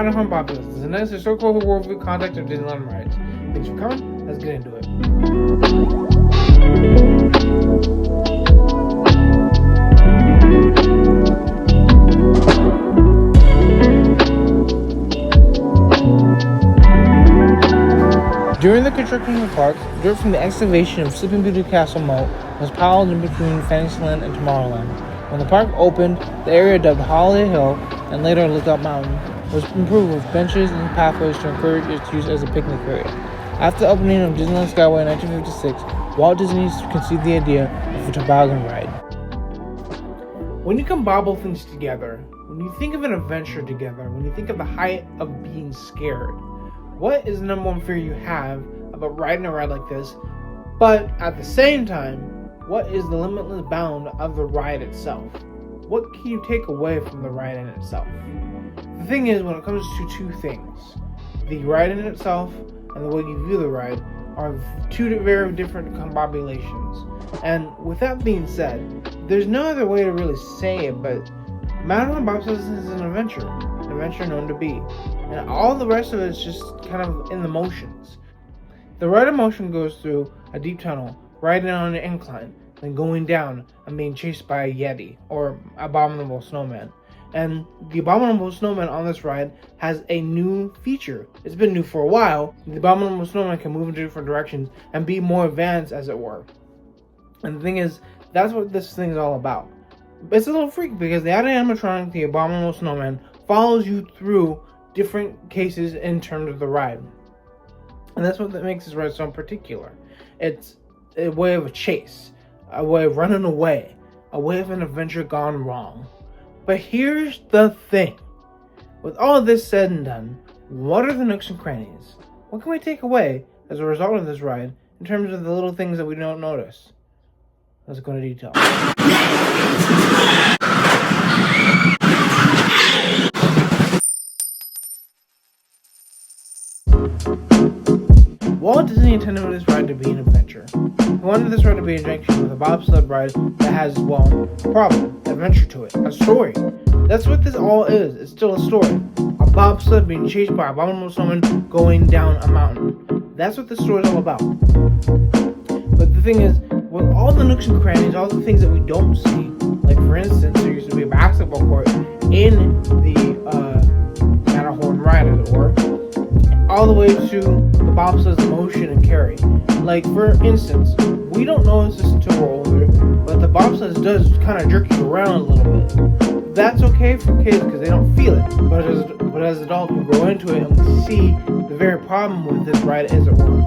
Matterhorn Bobsleds. This is a nice historical worldview context of Disneyland rides. Thanks for coming. Let's get into it. During the construction of the park, dirt from the excavation of Sleeping Beauty Castle moat was piled in between Fantasyland and Tomorrowland. When the park opened, the area dubbed Holiday Hill and later Lookout Mountain was improved with benches and pathways to encourage its use as a picnic area. After the opening of Disneyland Skyway in 1956, Walt Disney conceived the idea of a toboggan ride. When you can bobble things together, when you think of an adventure together, when you think of the height of being scared, what is the number one fear you have about riding a ride like this? But at the same time, what is the limitless bound of the ride itself? What can you take away from the ride in itself? The thing is, when it comes to two things, the ride in itself and the way you view the ride are two very different combobulations. And with that being said, there's no other way to really say it, but Matterhorn Bobsleds is an adventure known to be. And all the rest of it is just kind of in the motions. The ride of motion goes through a deep tunnel, riding on an incline, then going down and being chased by a Yeti, or abominable snowman. And the abominable snowman on this ride has a new feature. It's been new for a while. The abominable snowman can move in different directions and be more advanced, as it were. And the thing is, that's what this thing is all about. It's a little freaky because the animatronic, the abominable snowman, follows you through different cases in terms of the ride. And that's what makes this ride so particular. It's a way of a chase, a way of running away, a way of an adventure gone wrong. But here's the thing. With all of this said and done, what are the nooks and crannies? What can we take away as a result of this ride in terms of the little things that we don't notice? Let's go into detail. Walt Disney intended this ride to be an adventure. He wanted this ride to be a junction with a bobsled ride that has, well, adventure to it, a story. That's what this all is. It's still a story. A bobsled being chased by a abominable snowman going down a mountain. That's what this story is all about. But the thing is, with all the nooks and crannies, all the things that we don't see, like for instance, there used to be a basketball court in the Matterhorn ride, as it were, all the way to the bobsled's motion and carry. Like for instance, we don't notice this until we're older, but the bobsled does kind of jerk you around a little bit. That's okay for kids because they don't feel it, but as adults we grow into it and we see the very problem with this ride, as it were,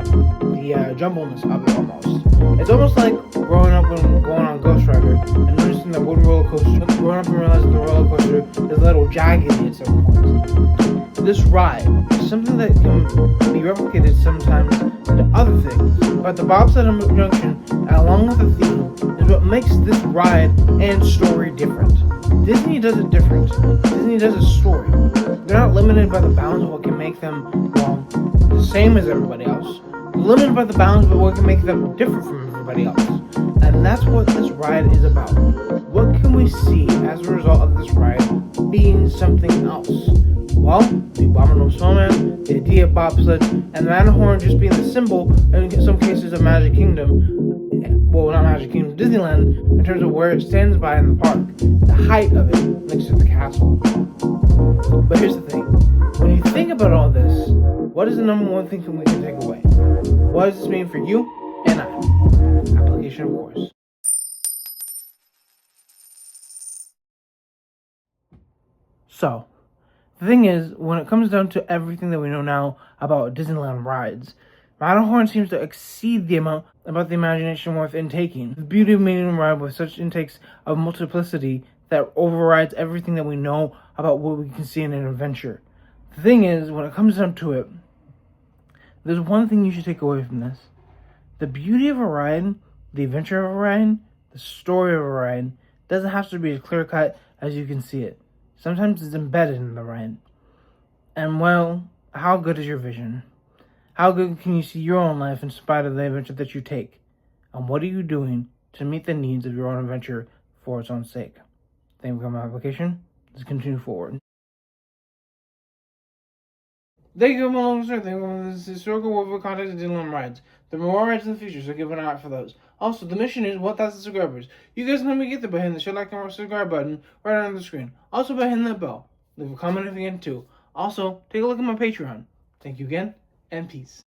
the jumbleness of it almost. It's almost like growing up when going on Ghost Rider and noticing that wooden roller coaster, growing up and realizing the roller coaster is a little jaggedy at some point. This ride is something that can be replicated sometimes into other things, but the bobsled junction, along with the theme, is what makes this ride and story different. Disney does it different. Disney does a story. They're not limited by the bounds of what can make them, well, the same as everybody else. They're limited by the bounds of what can make them different from everybody else. And that's what this ride is about. What can we see as a result of this ride being something else? Well, the abominable snowman, the idea of bobsleds, and Matterhorn just being the symbol, in some cases, of Magic Kingdom. Well, not Magic Kingdom, Disneyland, in terms of where it stands by in the park. The height of it next to the castle. But here's the thing. When you think about all this, what is the number one thing we can take away? What does this mean for you and I? Application, of course. So, the thing is, when it comes down to everything that we know now about Disneyland rides, Matterhorn seems to exceed the amount about the imagination worth intaking. The beauty of making a ride with such intakes of multiplicity that overrides everything that we know about what we can see in an adventure. The thing is, when it comes down to it, there's one thing you should take away from this. The beauty of a ride, the adventure of a ride, the story of a ride, doesn't have to be as clear-cut as you can see it. Sometimes it's embedded in the ride. And well, how good is your vision? How good can you see your own life in spite of the adventure that you take? And what are you doing to meet the needs of your own adventure for its own sake? Thank you for my application. Let's continue forward. Thank you for along the Thank you for this historical Worldview content of Disneyland rides. There are more rides in the future, so keep an eye out for those. Also, the mission is 1,000 subscribers. You guys know me get there by hitting the like and subscribe button right on the screen. Also by hitting that bell. Leave a comment if you can too. Also, take a look at my Patreon. Thank you again, and peace.